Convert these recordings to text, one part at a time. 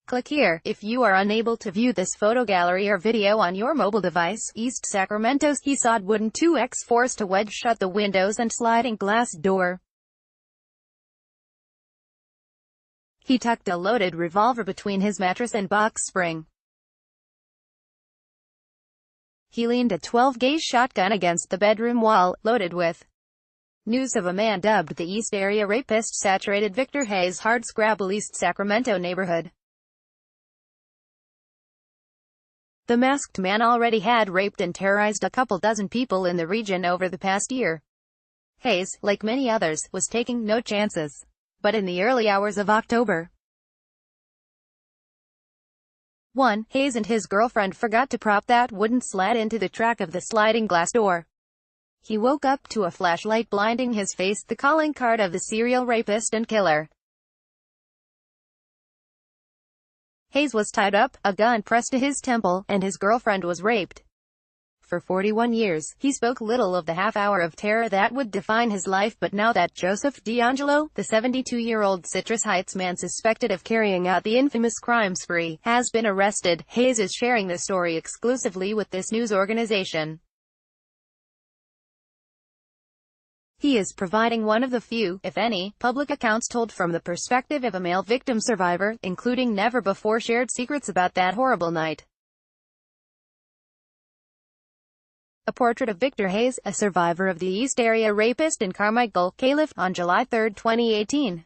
Click here if you are unable to view this photo gallery or video on your mobile device. East Sacramento's he sawed wooden 2x4s to wedge shut the windows and sliding glass door. He tucked a loaded revolver between his mattress and box spring. He leaned a 12-gauge shotgun against the bedroom wall, loaded with. News of a man dubbed the East Area Rapist saturated Victor Hayes' hardscrabble East Sacramento neighborhood. The masked man already had raped and terrorized a couple dozen people in the region over the past year. Hayes, like many others, was taking no chances. But in the early hours of October 1, Hayes and his girlfriend forgot to prop that wooden slat into the track of the sliding glass door. He woke up to a flashlight blinding his face, the calling card of the serial rapist and killer. Hayes was tied up, a gun pressed to his temple, and his girlfriend was raped. For 41 years, he spoke little of the half-hour of terror that would define his life, but now that Joseph D'Angelo, the 72-year-old Citrus Heights man suspected of carrying out the infamous crime spree, has been arrested, Hayes is sharing the story exclusively with this news organization. He is providing one of the few, if any, public accounts told from the perspective of a male victim survivor, including never-before-shared secrets about that horrible night. A portrait of Victor Hayes, a survivor of the East Area Rapist in Carmichael, Calif, on July 3, 2018.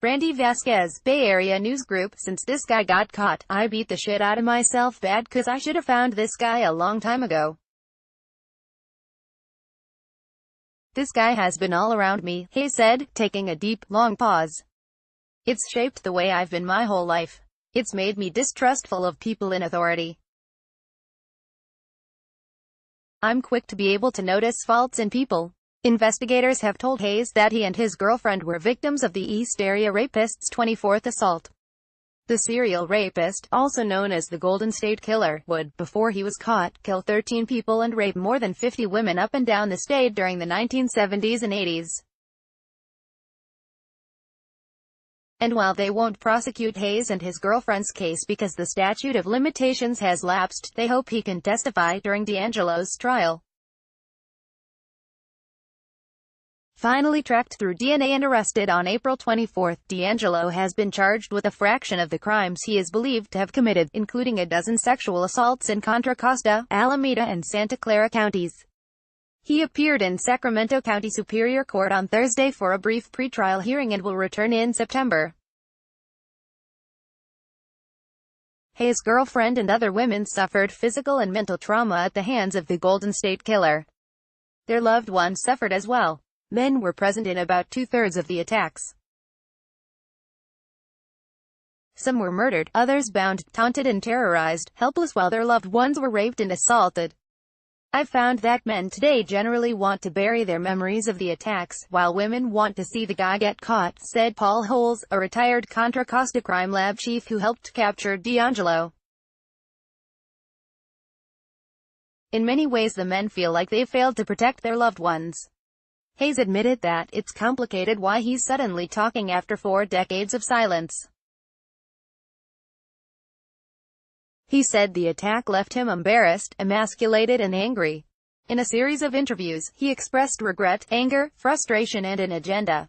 Randy Vasquez, Bay Area News Group. Since this guy got caught, I beat the shit out of myself bad 'cause I should have found this guy a long time ago. This guy has been all around me, Hayes said, taking a deep, long pause. It's shaped the way I've been my whole life. It's made me distrustful of people in authority. I'm quick to be able to notice faults in people. Investigators have told Hayes that he and his girlfriend were victims of the East Area Rapist's 24th assault. The serial rapist, also known as the Golden State Killer, would, before he was caught, kill 13 people and rape more than 50 women up and down the state during the 1970s and 80s. And while they won't prosecute Hayes and his girlfriend's case because the statute of limitations has lapsed, they hope he can testify during D'Angelo's trial. Finally tracked through DNA and arrested on April 24, D'Angelo has been charged with a fraction of the crimes he is believed to have committed, including a dozen sexual assaults in Contra Costa, Alameda and Santa Clara counties. He appeared in Sacramento County Superior Court on Thursday for a brief pretrial hearing and will return in September. Hayes' girlfriend and other women suffered physical and mental trauma at the hands of the Golden State Killer. Their loved ones suffered as well. Men were present in about two-thirds of the attacks. Some were murdered, others bound, taunted and terrorized, helpless while their loved ones were raped and assaulted. I've found that men today generally want to bury their memories of the attacks, while women want to see the guy get caught, said Paul Holes, a retired Contra Costa crime lab chief who helped capture D'Angelo. In many ways the men feel like they've failed to protect their loved ones. Hayes admitted that it's complicated why he's suddenly talking after 4 decades of silence. He said the attack left him embarrassed, emasculated and angry. In a series of interviews, he expressed regret, anger, frustration and an agenda.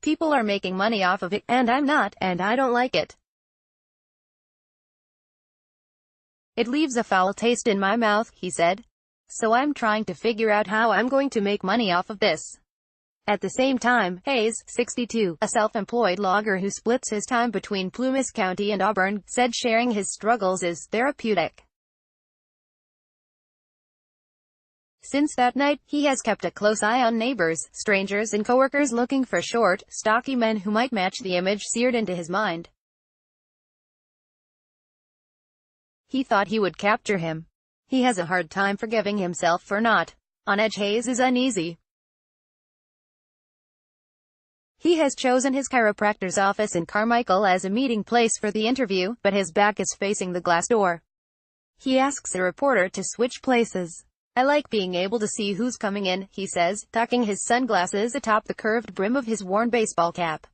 People are making money off of it, and I'm not, and I don't like it. It leaves a foul taste in my mouth, he said. So I'm trying to figure out how I'm going to make money off of this. At the same time, Hayes, 62, a self-employed logger who splits his time between Plumas County and Auburn, said sharing his struggles is therapeutic. Since that night, he has kept a close eye on neighbors, strangers and coworkers looking for short, stocky men who might match the image seared into his mind. He thought he would capture him. He has a hard time forgiving himself for not. On edge. Hayes is uneasy. He has chosen his chiropractor's office in Carmichael as a meeting place for the interview, but his back is facing the glass door. He asks a reporter to switch places. I like being able to see who's coming in, he says, tucking his sunglasses atop the curved brim of his worn baseball cap.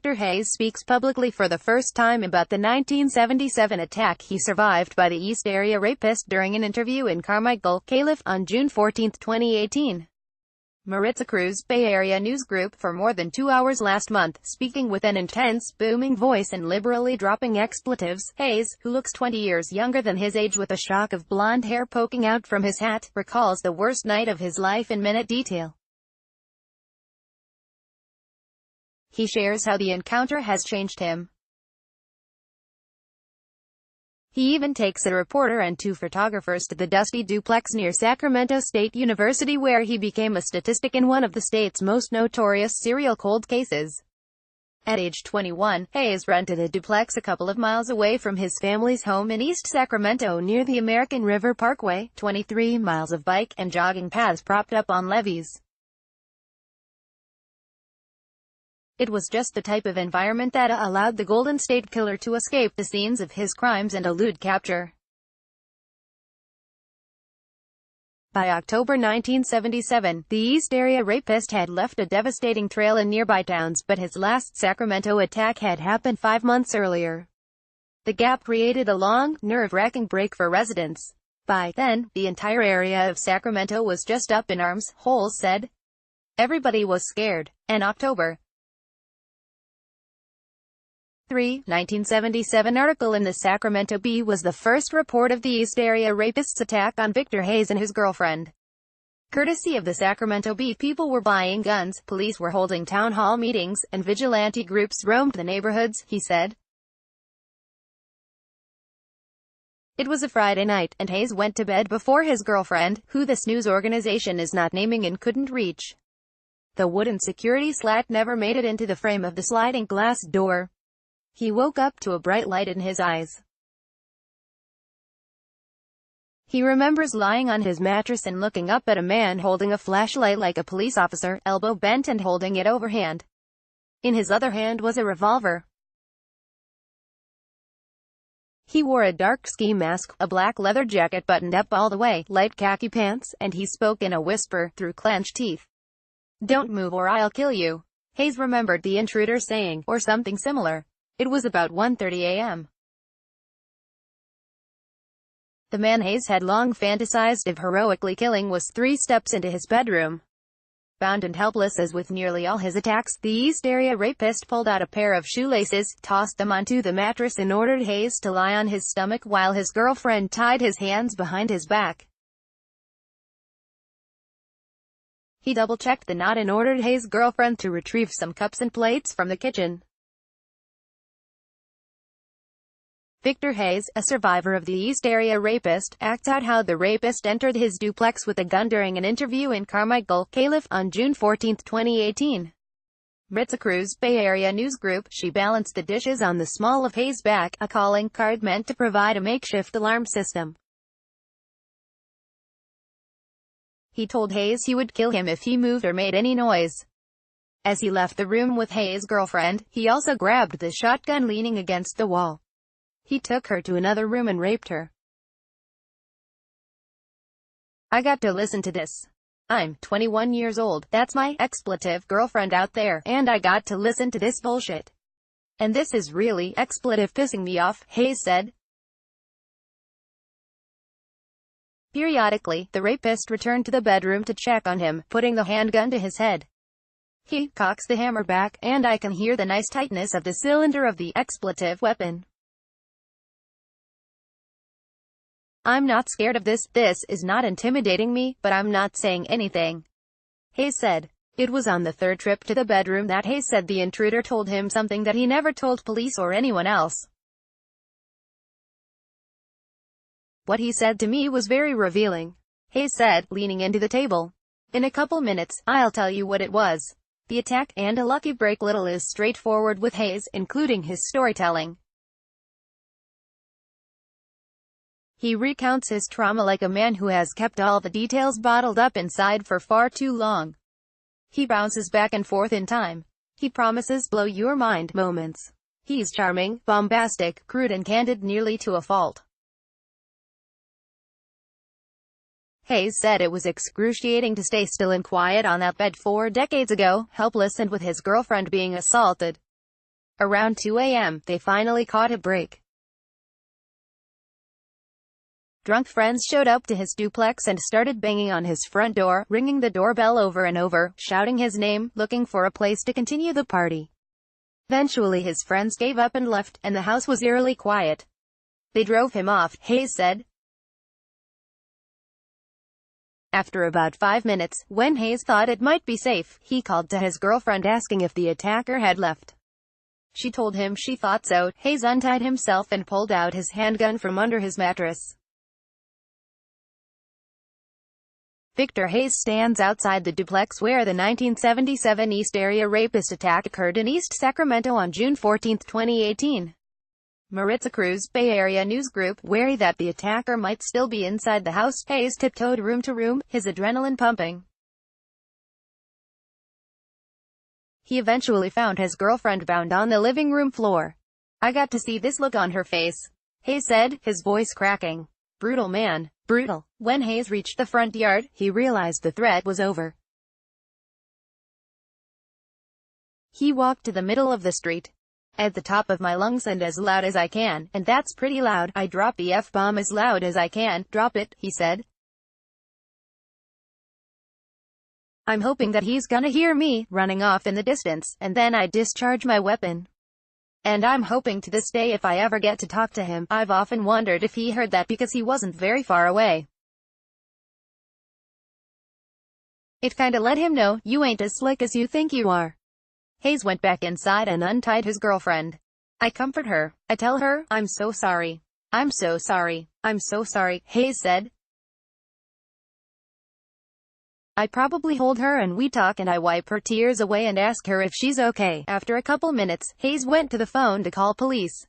Victor Hayes speaks publicly for the first time about the 1977 attack he survived by the East Area Rapist during an interview in Carmichael, Calif, on June 14, 2018. Maritza Cruz, Bay Area News Group, for more than 2 hours last month, speaking with an intense, booming voice and liberally dropping expletives. Hayes, who looks 20 years younger than his age with a shock of blonde hair poking out from his hat, recalls the worst night of his life in minute detail. He shares how the encounter has changed him. He even takes a reporter and 2 photographers to the dusty duplex near Sacramento State University where he became a statistic in one of the state's most notorious serial cold cases. At age 21, Hayes rented a duplex a couple of miles away from his family's home in East Sacramento near the American River Parkway, 23 miles of bike and jogging paths propped up on levees. It was just the type of environment that allowed the Golden State Killer to escape the scenes of his crimes and elude capture. By October 1977, the East Area Rapist had left a devastating trail in nearby towns, but his last Sacramento attack had happened 5 months earlier. The gap created a long, nerve-wracking break for residents. By then, the entire area of Sacramento was just up in arms, Holes said. Everybody was scared. An October 3, 1977 article in the Sacramento Bee was the first report of the East Area Rapist's attack on Victor Hayes and his girlfriend. Courtesy of the Sacramento Bee, people were buying guns, police were holding town hall meetings, and vigilante groups roamed the neighborhoods, he said. It was a Friday night, and Hayes went to bed before his girlfriend, who this news organization is not naming and couldn't reach. The wooden security slat never made it into the frame of the sliding glass door. He woke up to a bright light in his eyes. He remembers lying on his mattress and looking up at a man holding a flashlight like a police officer, elbow bent and holding it overhand. In his other hand was a revolver. He wore a dark ski mask, a black leather jacket buttoned up all the way, light khaki pants, and he spoke in a whisper, through clenched teeth. "Don't move or I'll kill you." Hayes remembered the intruder saying, or something similar. It was about 1:30 a.m. The man Hayes had long fantasized of heroically killing was 3 steps into his bedroom. Bound and helpless as with nearly all his attacks, the East Area Rapist pulled out a pair of shoelaces, tossed them onto the mattress and ordered Hayes to lie on his stomach while his girlfriend tied his hands behind his back. He double-checked the knot and ordered Hayes' girlfriend to retrieve some cups and plates from the kitchen. Victor Hayes, a survivor of the East Area Rapist, acts out how the rapist entered his duplex with a gun during an interview in Carmichael, Calif, on June 14, 2018. Maritza Cruz, Bay Area News Group, she balanced the dishes on the small of Hayes' back, a calling card meant to provide a makeshift alarm system. He told Hayes he would kill him if he moved or made any noise. As he left the room with Hayes' girlfriend, he also grabbed the shotgun leaning against the wall. He took her to another room and raped her. "I got to listen to this. I'm 21 years old, that's my expletive girlfriend out there, and I got to listen to this bullshit. And this is really expletive pissing me off," Hayes said. Periodically, the rapist returned to the bedroom to check on him, putting the handgun to his head. He cocks the hammer back, and I can hear the nice tightness of the cylinder of the expletive weapon. "I'm not scared of this is not intimidating me, but I'm not saying anything," Hayes said. It was on the 3rd trip to the bedroom that Hayes said the intruder told him something that he never told police or anyone else. "What he said to me was very revealing," Hayes said, leaning into the table. "In a couple minutes, I'll tell you what it was." The attack, and a lucky break little is straightforward with Hayes, including his storytelling. He recounts his trauma like a man who has kept all the details bottled up inside for far too long. He bounces back and forth in time. He promises blow-your-mind moments. He's charming, bombastic, crude and candid nearly to a fault. Hayes said it was excruciating to stay still and quiet on that bed 4 decades ago, helpless and with his girlfriend being assaulted. Around 2 a.m., they finally caught a break. Drunk friends showed up to his duplex and started banging on his front door, ringing the doorbell over and over, shouting his name, looking for a place to continue the party. Eventually his friends gave up and left, and the house was eerily quiet. They drove him off, Hayes said. After about 5 minutes, when Hayes thought it might be safe, he called to his girlfriend asking if the attacker had left. She told him she thought so. Hayes untied himself and pulled out his handgun from under his mattress. Victor Hayes stands outside the duplex where the 1977 East Area rapist attack occurred in East Sacramento on June 14, 2018. Maritza Cruz, Bay Area News Group, wary that the attacker might still be inside the house. Hayes tiptoed room to room, his adrenaline pumping. He eventually found his girlfriend bound on the living room floor. "I got to see this look on her face," Hayes said, his voice cracking. Brutal man. Brutal. When Hayes reached the front yard, he realized the threat was over. He walked to the middle of the street. "At the top of my lungs and as loud as I can, and that's pretty loud. I drop the F-bomb as loud as I can, drop it," he said. "I'm hoping that he's gonna hear me running off in the distance, and then I discharge my weapon. And I'm hoping to this day if I ever get to talk to him. I've often wondered if he heard that because he wasn't very far away. It kinda let him know, you ain't as slick as you think you are." Hayes went back inside and untied his girlfriend. "I comfort her. I tell her, I'm so sorry. I'm so sorry. I'm so sorry," Hayes said. "I probably hold her and we talk and I wipe her tears away and ask her if she's okay." After a couple minutes, Hayes went to the phone to call police.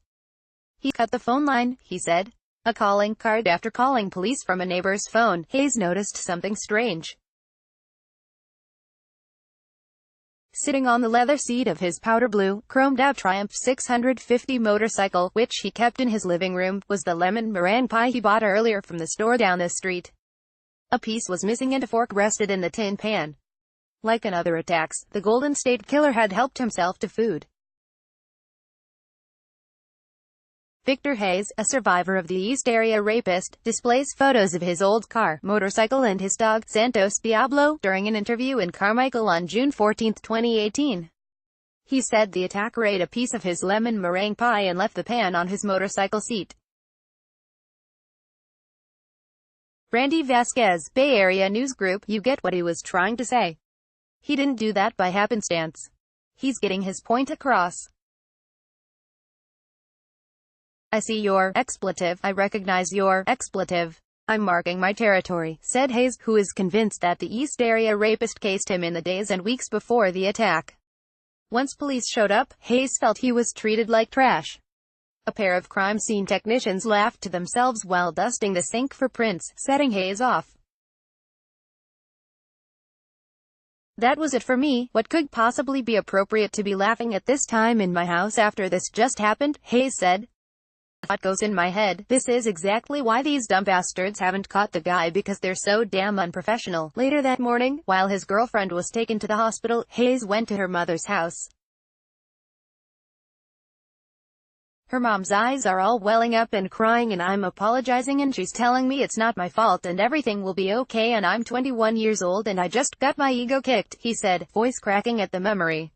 He cut the phone line, he said. A calling card. After calling police from a neighbor's phone, Hayes noticed something strange. Sitting on the leather seat of his powder blue, chromed-out Triumph 650 motorcycle, which he kept in his living room, was the lemon meringue pie he bought earlier from the store down the street. A piece was missing and a fork rested in the tin pan. Like in other attacks, the Golden State Killer had helped himself to food. Victor Hayes, a survivor of the East Area rapist, displays photos of his old car, motorcycle and his dog, Santos Diablo, during an interview in Carmichael on June 14, 2018. He said the attacker ate a piece of his lemon meringue pie and left the pan on his motorcycle seat. Randy Vasquez, Bay Area News Group, you get what he was trying to say. He didn't do that by happenstance. He's getting his point across. "I see your expletive. I recognize your expletive. I'm marking my territory," said Hayes, who is convinced that the East Area rapist cased him in the days and weeks before the attack. Once police showed up, Hayes felt he was treated like trash. A pair of crime scene technicians laughed to themselves while dusting the sink for prints, setting Hayes off. "That was it for me. What could possibly be appropriate to be laughing at this time in my house after this just happened?" Hayes said. "What goes in my head? This is exactly why these dumb bastards haven't caught the guy, because they're so damn unprofessional." Later that morning, while his girlfriend was taken to the hospital, Hayes went to her mother's house. "Her mom's eyes are all welling up and crying and I'm apologizing and she's telling me it's not my fault and everything will be okay and I'm 21 years old and I just got my ego kicked," he said, voice cracking at the memory.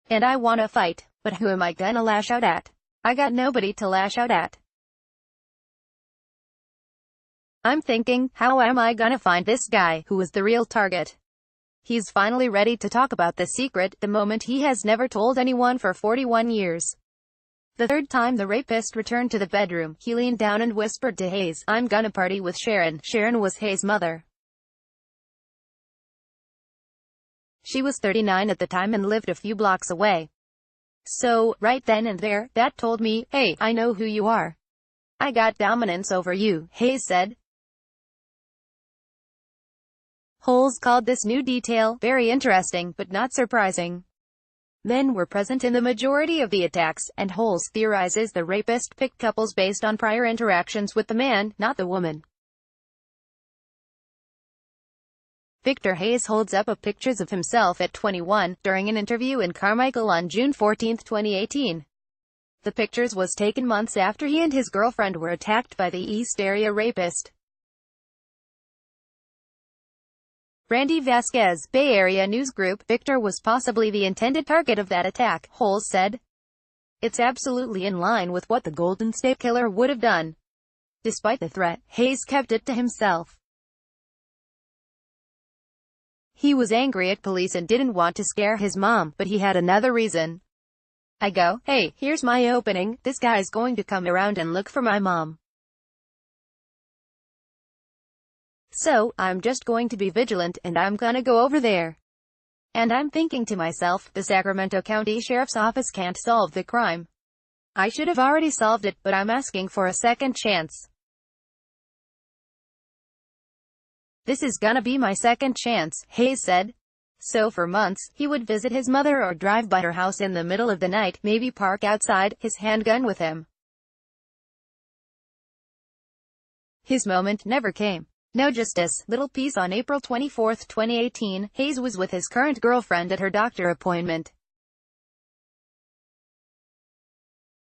"And I wanna fight. But who am I gonna lash out at? I got nobody to lash out at. I'm thinking, how am I gonna find this guy, who was the real target?" He's finally ready to talk about the secret, the moment he has never told anyone for 41 years. The third time the rapist returned to the bedroom, he leaned down and whispered to Hayes, "I'm gonna party with Sharon." Sharon was Hayes' mother. She was 39 at the time and lived a few blocks away. "So, right then and there, that told me, hey, I know who you are. I got dominance over you," Hayes said. Holes called this new detail very interesting, but not surprising. Men were present in the majority of the attacks, and Holes theorizes the rapist picked couples based on prior interactions with the man, not the woman. Victor Hayes holds up a pictures of himself at 21, during an interview in Carmichael on June 14, 2018. The pictures was taken months after he and his girlfriend were attacked by the East Area rapist. Randy Vasquez, Bay Area News Group. Victor was possibly the intended target of that attack, Holes said. It's absolutely in line with what the Golden State Killer would have done. Despite the threat, Hayes kept it to himself. He was angry at police and didn't want to scare his mom, but he had another reason. I go, hey, here's my opening, this guy's going to come around and look for my mom. So, I'm just going to be vigilant, and I'm gonna go over there. And I'm thinking to myself, the Sacramento County Sheriff's Office can't solve the crime. I should have already solved it, but I'm asking for a second chance. This is gonna be my second chance, Hayes said. So for months, he would visit his mother or drive by her house in the middle of the night, maybe park outside, his handgun with him. His moment never came. No justice. Little piece on April 24, 2018, Hayes was with his current girlfriend at her doctor appointment.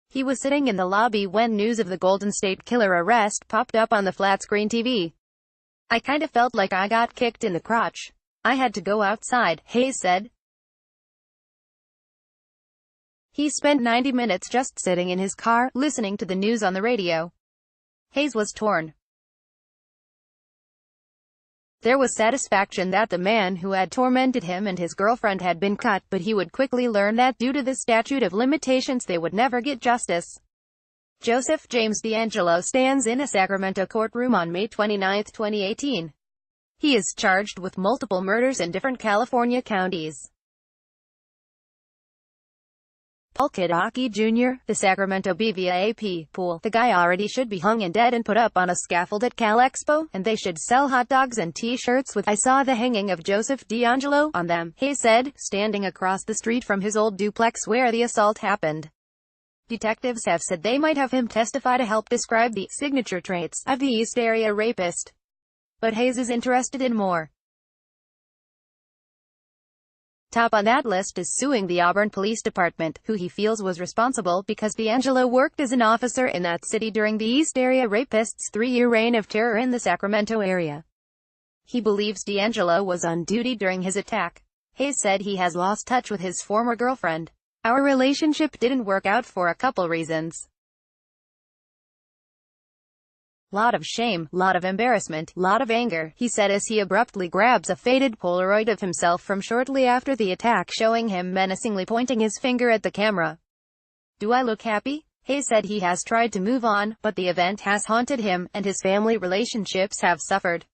He was sitting in the lobby when news of the Golden State Killer arrest popped up on the flat-screen TV. I kinda felt like I got kicked in the crotch. I had to go outside, Hayes said. He spent 90 minutes just sitting in his car, listening to the news on the radio. Hayes was torn. There was satisfaction that the man who had tormented him and his girlfriend had been caught, but he would quickly learn that due to the statute of limitations they would never get justice. Joseph James D'Angelo stands in a Sacramento courtroom on May 29, 2018. He is charged with multiple murders in different California counties. Paul Kadocki Jr., the Sacramento BVAP pool. The guy already should be hung and dead and put up on a scaffold at Cal Expo, and they should sell hot dogs and t-shirts with "I saw the hanging of Joseph D'Angelo" on them, Hayes said, standing across the street from his old duplex where the assault happened. Detectives have said they might have him testify to help describe the signature traits of the East Area rapist. But Hayes is interested in more. Top on that list is suing the Auburn Police Department, who he feels was responsible because D'Angelo worked as an officer in that city during the East Area rapist's 3-year reign of terror in the Sacramento area. He believes D'Angelo was on duty during his attack. Hayes said he has lost touch with his former girlfriend. Our relationship didn't work out for a couple reasons. Lot of shame, lot of embarrassment, lot of anger, he said as he abruptly grabs a faded Polaroid of himself from shortly after the attack showing him menacingly pointing his finger at the camera. Do I look happy? Hayes said he has tried to move on, but the event has haunted him, and his family relationships have suffered.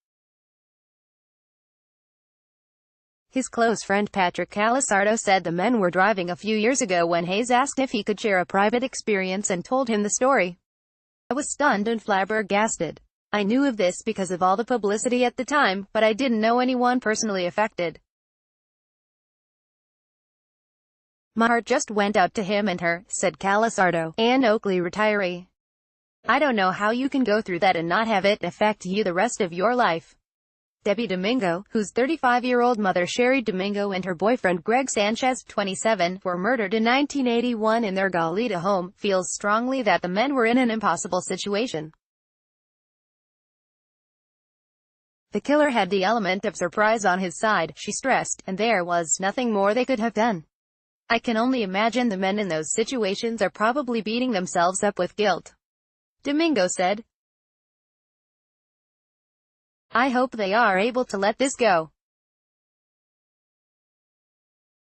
His close friend Patrick Calisardo said the men were driving a few years ago when Hayes asked if he could share a private experience and told him the story. I was stunned and flabbergasted. I knew of this because of all the publicity at the time, but I didn't know anyone personally affected. My heart just went out to him and her, said Calisardo, an Oakley retiree. I don't know how you can go through that and not have it affect you the rest of your life. Debbie Domingo, whose 35-year-old mother Sherry Domingo and her boyfriend Greg Sanchez, 27, were murdered in 1981 in their Goleta home, feels strongly that the men were in an impossible situation. The killer had the element of surprise on his side, she stressed, and there was nothing more they could have done. I can only imagine the men in those situations are probably beating themselves up with guilt. Domingo said. I hope they are able to let this go.